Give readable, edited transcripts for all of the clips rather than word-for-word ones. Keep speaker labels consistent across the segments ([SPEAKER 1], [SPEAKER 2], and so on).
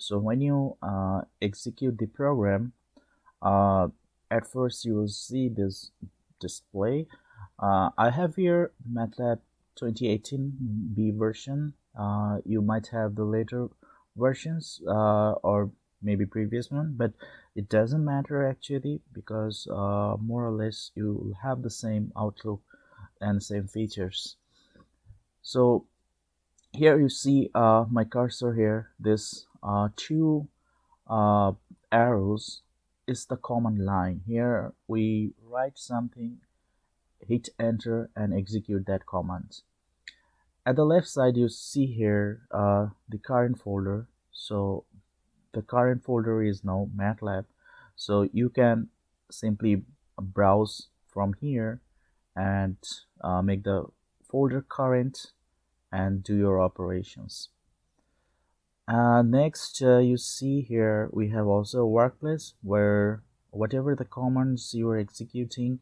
[SPEAKER 1] So when you execute the program, uh, at first you will see this display. I have here MATLAB 2018 B version. You might have the later versions or maybe previous one, but it doesn't matter actually, because more or less you will have the same outlook and same features. So here you see my cursor here. This two uh, arrows is the command line. Here we write something, hit enter and execute that command. At the left side you see here the current folder. So the current folder is now MATLAB, so you can simply browse from here and make the folder current and do your operations. Next, you see here we have also a workplace where whatever the commands you are executing,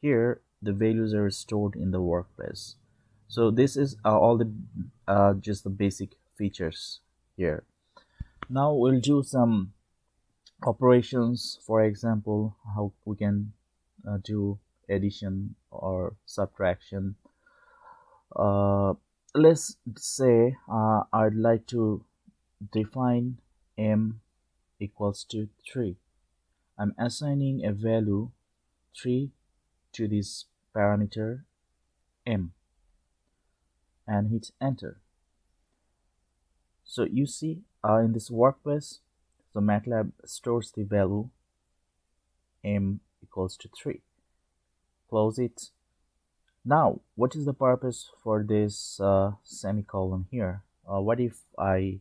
[SPEAKER 1] here the values are stored in the workplace. So this is all the just the basic features here. Now we'll do some operations. For example, how we can do addition or subtraction. Let's say I'd like to define m equals to 3. I'm assigning a value 3 to this parameter m and hit enter. So you see in this workplace, so MATLAB stores the value m equals to 3. Close it. Now, what is the purpose for this semicolon here? What if I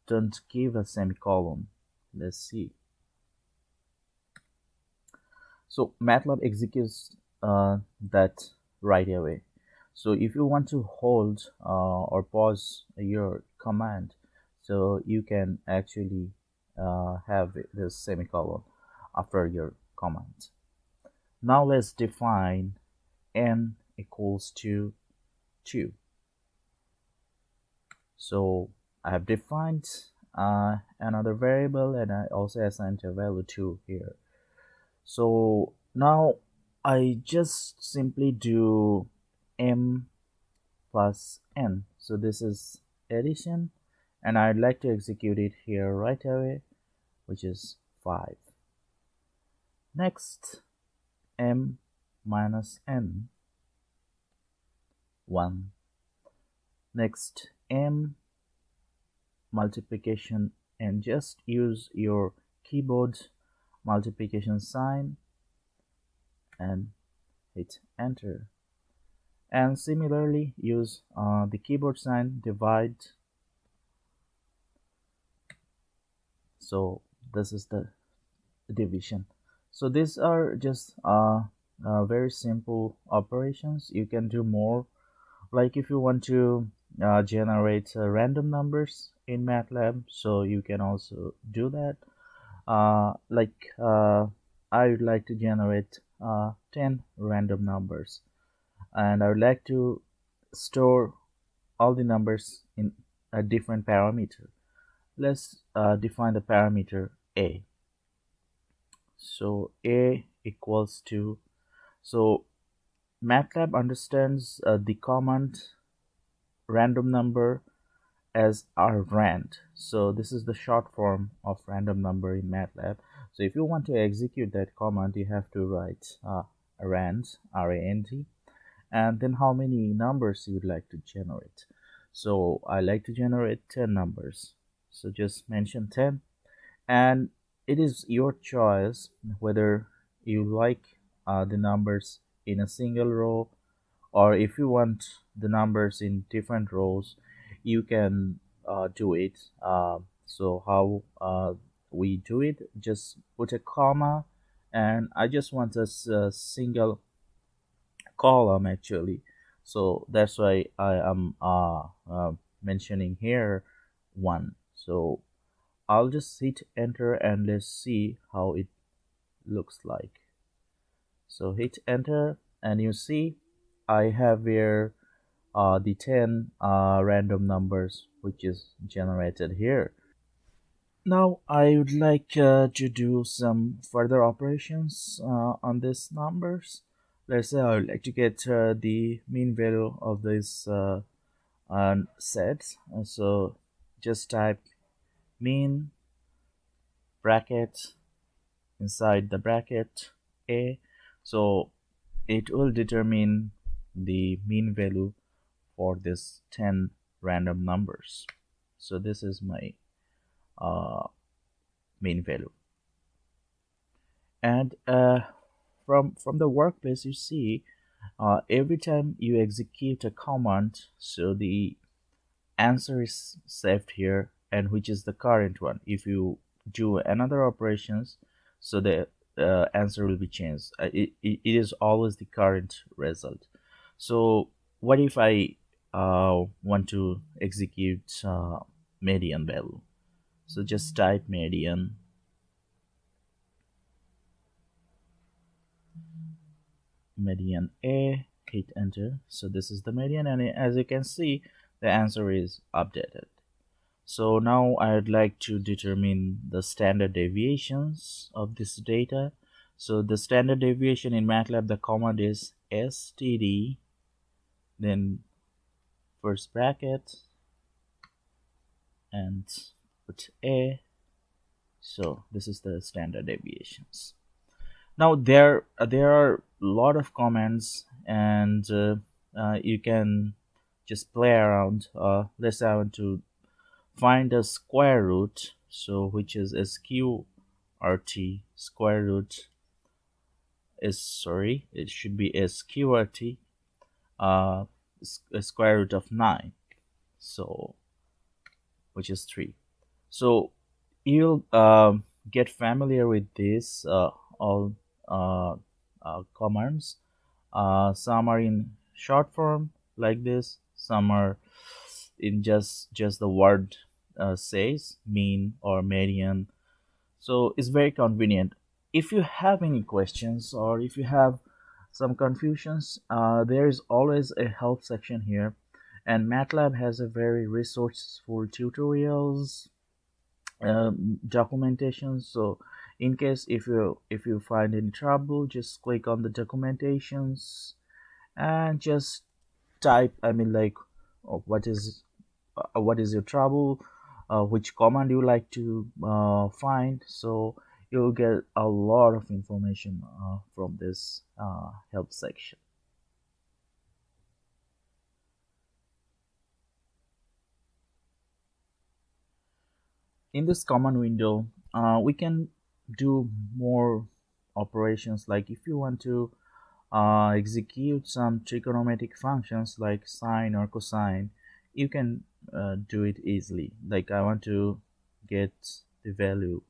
[SPEAKER 1] don't give a semicolon? Let's see. So MATLAB executes that right away. So if you want to hold or pause your command, so you can actually have this semicolon after your command. Now let's define n equals to 2. So I have defined another variable and I also assigned a value 2 here. So now I just simply do m plus n. So this is addition and I'd like to execute it here right away, which is 5. Next, m minus n, 1. Next, m multiplication, and just use your keyboard multiplication sign and hit enter. And similarly use the keyboard sign divide. So this is the division. So these are just very simple operations. You can do more, like if you want to generate random numbers in MATLAB, so you can also do that. I would like to generate 10 random numbers and I would like to store all the numbers in a different parameter. Let's define the parameter a. So a equals to, so MATLAB understands the command random number as rand. So this is the short form of random number in MATLAB. So if you want to execute that command, you have to write rand, R-A-N-D, and then how many numbers you would like to generate. So I like to generate 10 numbers. So just mention 10, and it is your choice whether you like the numbers in a single row, or if you want the numbers in different rows, you can do it. So how we do it, just put a comma, and I just want a single column actually, so that's why I am mentioning here 1. So I'll just hit enter and let's see how it looks like. So hit enter and you see I have here the 10 random numbers which is generated here. Now I would like to do some further operations on these numbers. Let's say I would like to get the mean value of this set. So just type mean bracket inside the bracket a. So it will determine the mean value for this 10 random numbers. So this is my uh, mean value. And from the workplace, you see every time you execute a command, so the answer is saved here, and which is the current one. If you do another operations, so the answer will be changed. It is always the current result. So what if I want to execute median value? So just type median a, hit enter. So this is the median, and as you can see, the answer is updated. So now I'd like to determine the standard deviations of this data. So the standard deviation in MATLAB, the command is std, then first bracket, and put a. So this is the standard deviations. Now there are a lot of commands, and you can just play around. Let's say I want to find a square root, so which is sqrt. Square root is, sorry, it should be sqrt, uh a square root of 9, so which is 3. So you'll get familiar with this all uh, commands. Some are in short form like this, some are in just the word says mean or median. So it's very convenient. If you have any questions or if you have some confusions, there is always a help section here, and MATLAB has a very resourceful tutorials, documentation. So in case if you find any trouble, just click on the documentations and just type, I mean, like, what is your trouble, which command you like to find. So you'll get a lot of information from this help section. In this command window, we can do more operations. Like if you want to execute some trigonometric functions like sine or cosine, you can do it easily. Like I want to get the value,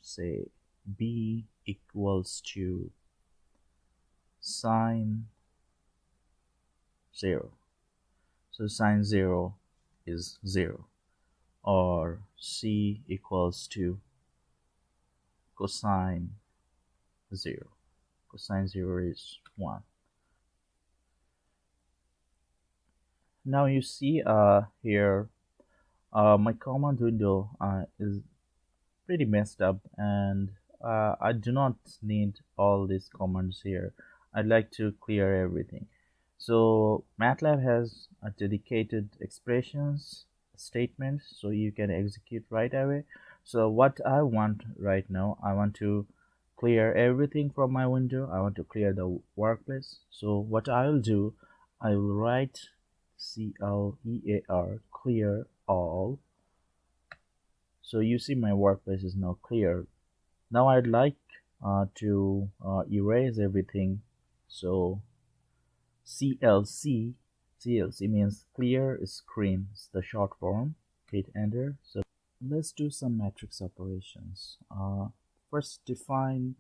[SPEAKER 1] say b equals to sine 0. So sine 0 is 0, or c equals to cosine 0. Cosine 0 is 1. Now you see here my command window is pretty messed up, and I do not need all these commands here. I'd like to clear everything. So MATLAB has a dedicated expressions statement, so you can execute right away. So what I want right now, I want to clear everything from my window. I want to clear the workplace. So what I'll do, I will write clear all. So you see my workplace is now clear. Now I'd like to erase everything. So CLC, CLC means clear screen, it's the short form. Hit enter. So let's do some matrix operations. First define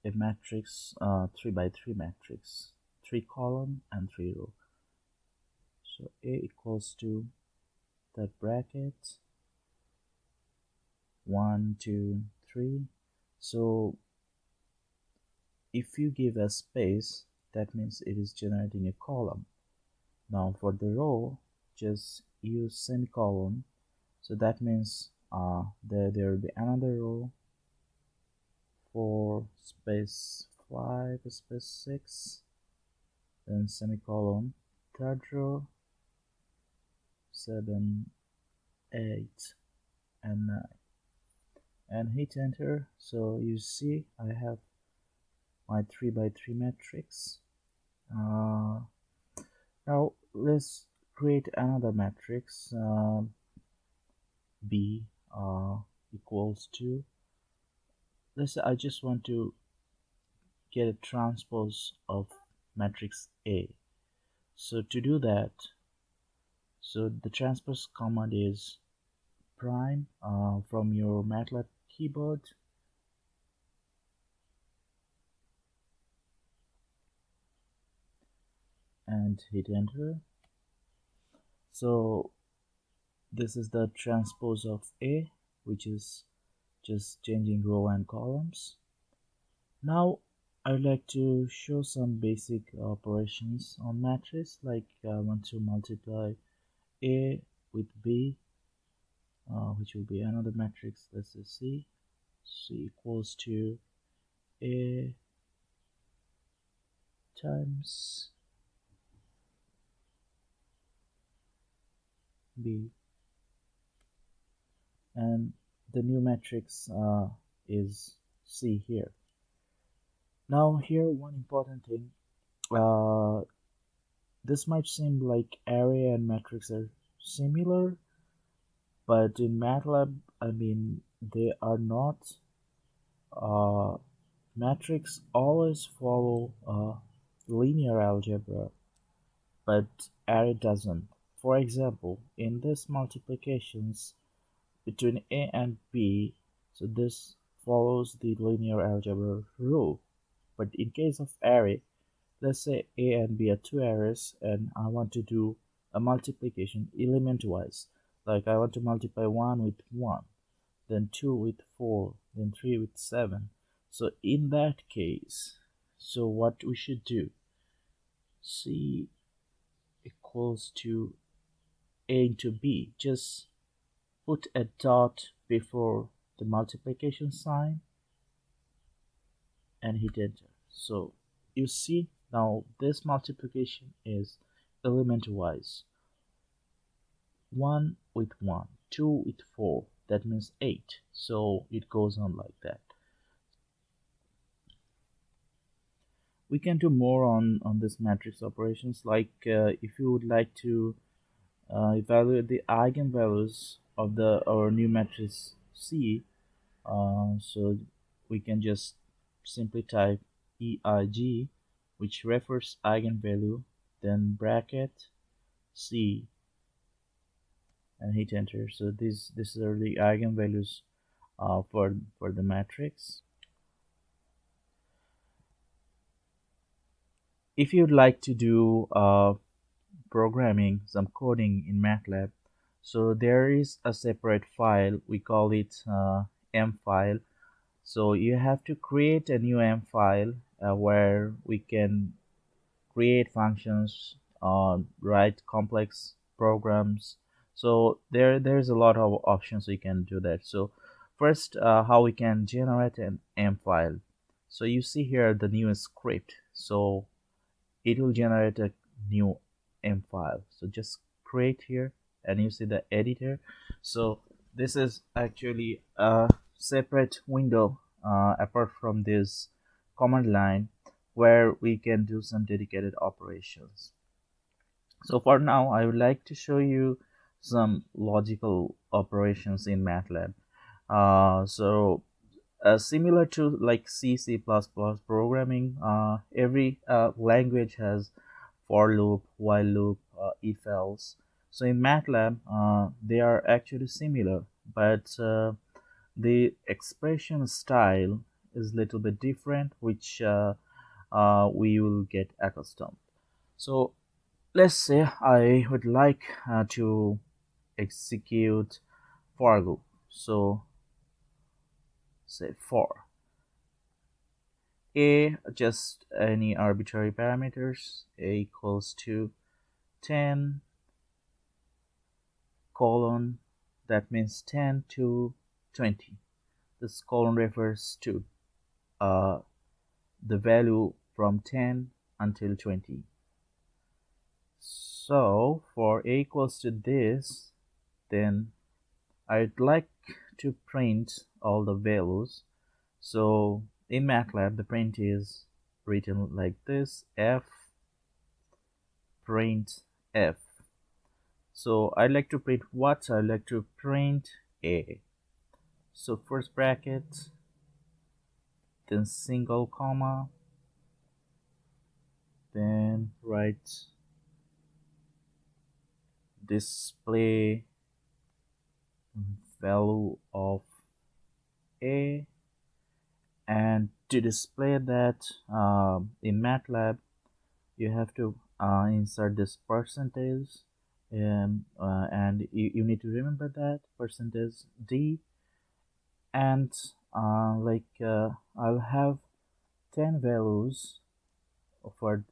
[SPEAKER 1] a matrix, 3 by 3 matrix, 3 column and 3 row. So A equals to that bracket 1 2 3. So if you give a space, that means it is generating a column. Now for the row, just use semicolon. So that means there will be another row, 4 space 5 space 6, then semicolon, third row, 7, 8 and 9, and hit enter. So you see I have my 3 by 3 matrix. Now let's create another matrix. B equals to, let's say I just want to get a transpose of matrix A. So to do that, so the transpose command is prime from your MATLAB keyboard, and hit enter. So this is the transpose of A, which is just changing row and columns. Now I would like to show some basic operations on matrix, like I want to multiply A with B, which will be another matrix. Let's say C. C equals to A times B, and the new matrix is C here. Now here one important thing, this might seem like array and matrix are similar, but in MATLAB, I mean, they are not. Matrix always follow linear algebra, but array doesn't. For example, in this multiplications between A and B, so this follows the linear algebra rule. But in case of array, let's say A and B are two arrays and I want to do a multiplication element wise. Like I want to multiply 1 with 1, then 2 with 4, then 3 with 7. So in that case, so what we should do, C equals to A into B. Just put a dot before the multiplication sign and hit enter. So you see now this multiplication is element wise. 1 with 1, 2 with 4, that means 8. So it goes on like that. We can do more on this matrix operations, like if you would like to evaluate the eigenvalues of our new matrix C, so we can just simply type EIG, which refers eigenvalue, then bracket C and hit enter. So these are the eigenvalues for the matrix. If you'd like to do programming, some coding in MATLAB, so there is a separate file, we call it M file. So you have to create a new M file where we can create functions, write complex programs. So there's a lot of options you can do that. So first, how we can generate an M file. So you see here the new script. So it will generate a new M file. So just create here and you see the editor. So this is actually a separate window apart from this command line where we can do some dedicated operations. So for now I would like to show you some logical operations in MATLAB. Similar to like C++ programming, every language has for loop, while loop, if else. So in MATLAB, they are actually similar, but the expression style is a little bit different, which we will get accustomed. So let's say I would like to execute for loop. So say for A, just any arbitrary parameters, A equals to 10 colon, that means 10 to 20. This colon refers to uh, the value from 10 until 20. So for a equals to this, then I'd like to print all the values. So in MATLAB, the print is written like this: f print f. So I like to print what? I like to print a. So first bracket, then single comma, then write display value of a. And to display that in MATLAB, you have to insert this percentage, and you need to remember that percentage d, and I'll have 10 values for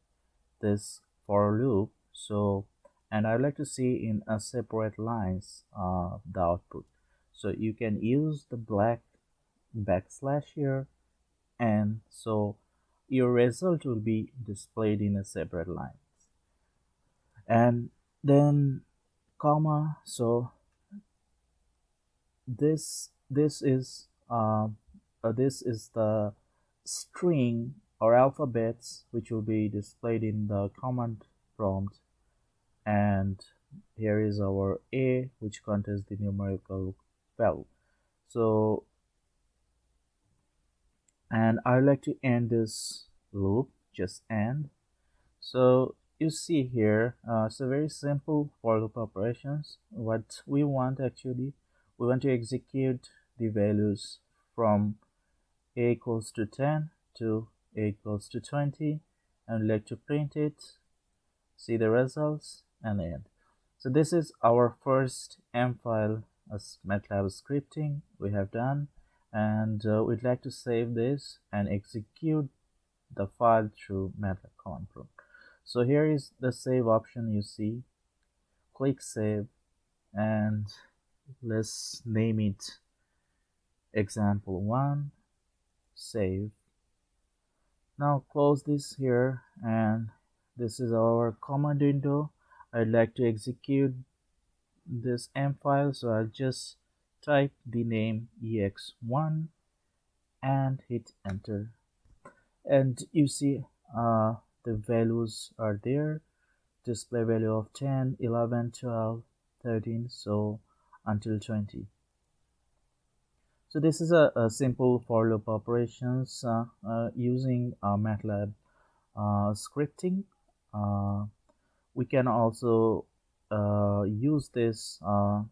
[SPEAKER 1] this for loop. So, and I like to see in a separate lines the output. So you can use the black backslash here, and so your result will be displayed in a separate line. And then comma. So this is the string or alphabets which will be displayed in the command prompt, and here is our a, which contains the numerical value. So, and I like to end this loop, just end. So you see here, it's a very simple for loop operations. What we want actually, we want to execute the values from a equals to 10 to a equals to 20, and we like to print it, see the results, and end. So this is our first M file as MATLAB scripting we have done, and we'd like to save this and execute the file through MATLAB command prompt. So here is the save option. You see, click save, and let's name it example1, save. Now close this here, and this is our command window. I'd like to execute this M file, so I'll just type the name ex1 and hit enter, and you see the values are there. Display value of 10, 11, 12, 13, so until 20. So this is a simple for loop operations using MATLAB scripting. We can also use this a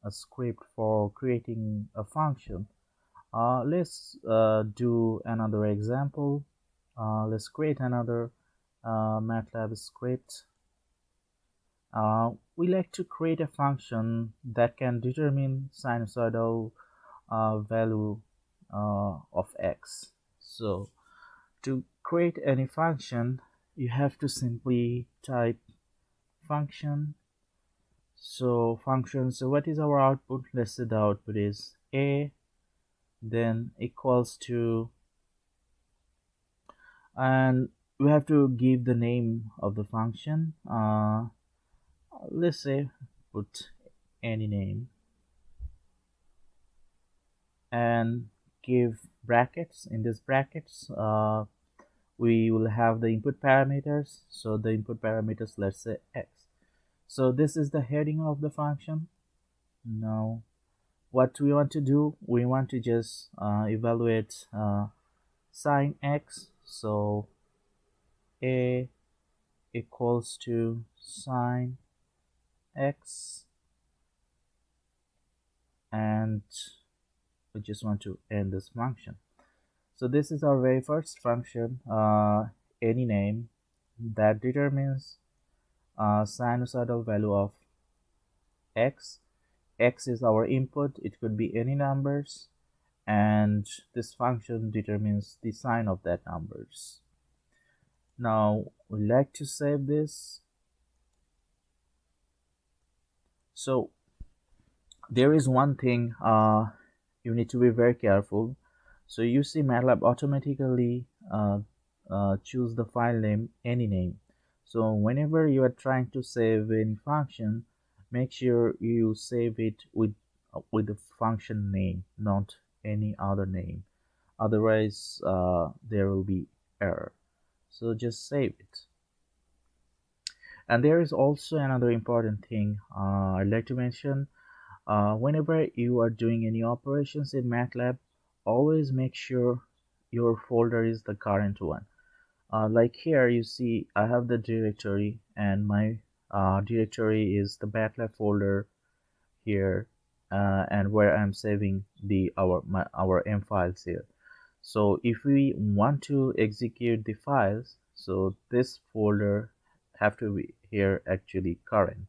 [SPEAKER 1] script for creating a function. Let's do another example. Let's create another MATLAB script. We like to create a function that can determine sinusoidal value of x. So to create any function, you have to simply type function. So function, so what is our output? Let's say the output is a, then equals to, and we have to give the name of the function. Let's say put any name and give brackets. In these brackets we will have the input parameters. So the input parameters, let's say x. So this is the heading of the function. Now what we want to do, we want to just evaluate sine x. So a equals to sine x, and we just want to end this function. So this is our very first function, any name, that determines sinusoidal value of x. X is our input, it could be any numbers, and this function determines the sign of that numbers. Now we like to save this. So There is one thing you need to be very careful. So you see MATLAB automatically choose the file name any name. So whenever you are trying to save any function, make sure you save it with the function name, not any other name. Otherwise there will be error. So just save it. And there is also another important thing I'd like to mention. Whenever you are doing any operations in MATLAB, always make sure your folder is the current one. Like here you see I have the directory, and my directory is the MATLAB folder here, and where I'm saving our M files here. So if we want to execute the files, so this folder have to be here actually current.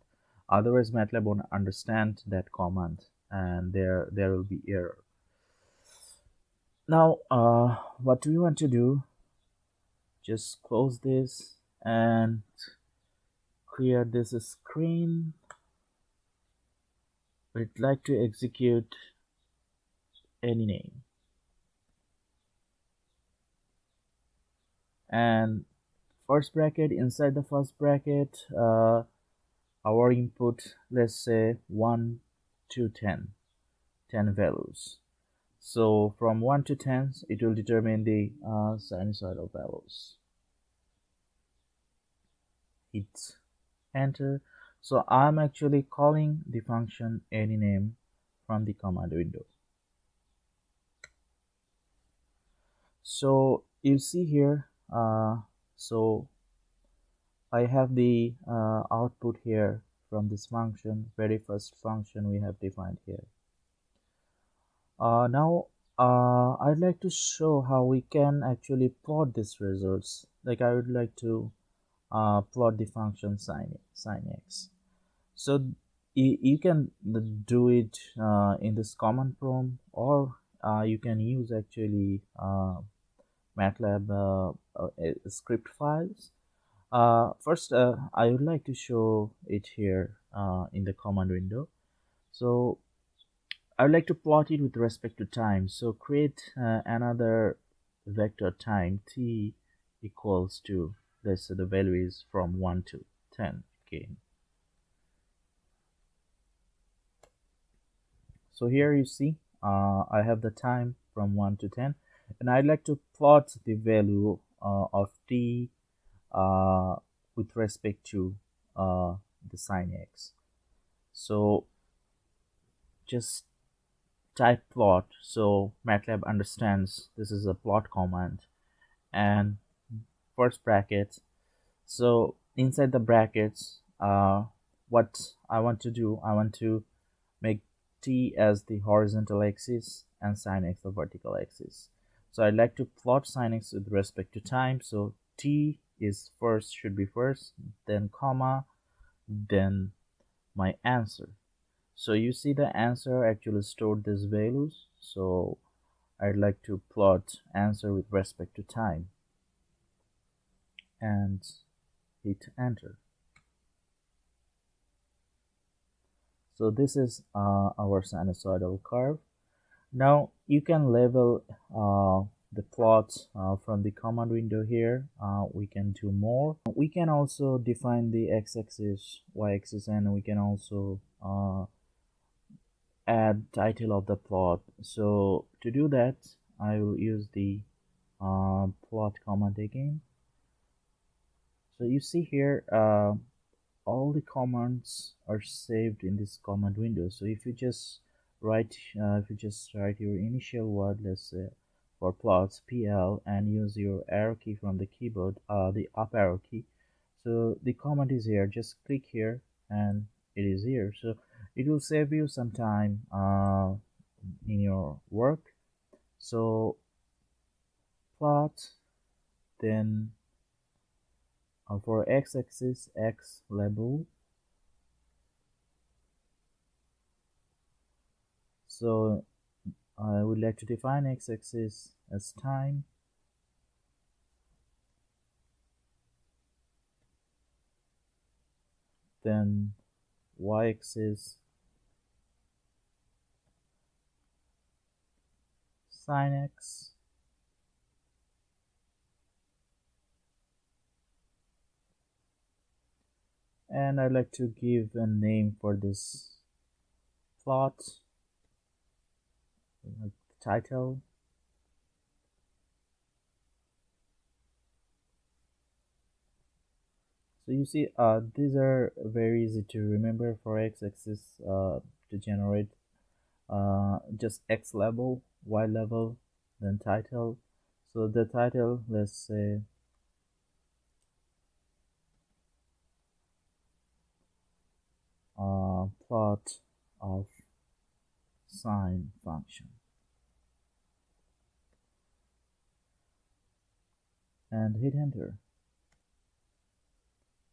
[SPEAKER 1] Otherwise MATLAB won't understand that command, and there will be error. Now what we want to do, just close this and clear this screen. We'd like to execute any name, and first bracket, inside the first bracket our input, let's say 1 to 10 values. So from 1 to 10 it will determine the sinusoidal values. Hit enter. So I'm actually calling the function anyName from the command window. So you see here, so I have the output here from this function, very first function we have defined here. Now I'd like to show how we can actually plot these results. Like I would like to plot the function sin x. So you can do it in this command prompt, or you can use actually MATLAB script files. First I would like to show it here in the command window. So I would like to plot it with respect to time. So create another vector time t equals to, let's say the value is from 1 to 10 again. So here you see I have the time from 1 to 10, and I'd like to plot the value of t with respect to the sin x. So just type plot, so MATLAB understands this is a plot command, and first bracket. So inside the brackets, what I want to do, I want to make t as the horizontal axis and sin x the vertical axis. So I'd like to plot sin x with respect to time. So t is first, should be first, then comma, then my answer. So you see the answer actually stored these values. So I'd like to plot answer with respect to time and hit enter. So this is our sinusoidal curve. Now you can label the plot from the command window here. We can do more. We can also define the x-axis, y-axis, and we can also add title of the plot. So to do that, I will use the plot command again. So you see here all the commands are saved in this command window. So if you just write your initial word, let's say for plots pl, and use your arrow key from the keyboard, the up arrow key, so the command is here. Just click here and it is here. So it will save you some time in your work. So plot, then for x-axis, x label. So I would like to define x-axis as time, then y-axis sin x. And I'd like to give a name for this plot, like the title. So you see, these are very easy to remember for x-axis to generate just x level, y level, then title. So the title, let's say plot of sine function, and hit enter.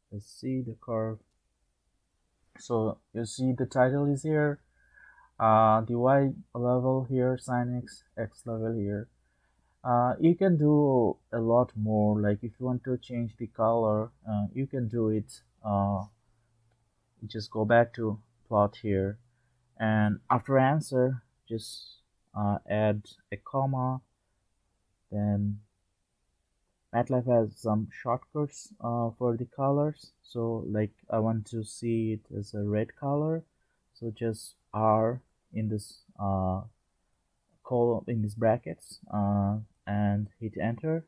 [SPEAKER 1] Let's see the curve. So you see the title is here, the y level here, sine x level here. You can do a lot more, like if you want to change the color, you can do it. Just go back to plot here, and after answer just add a comma. Then MATLAB has some shortcuts for the colors, so like I want to see it as a red color, so just R in this column, in these brackets, and hit enter.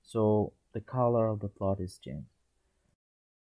[SPEAKER 1] So the color of the plot is changed.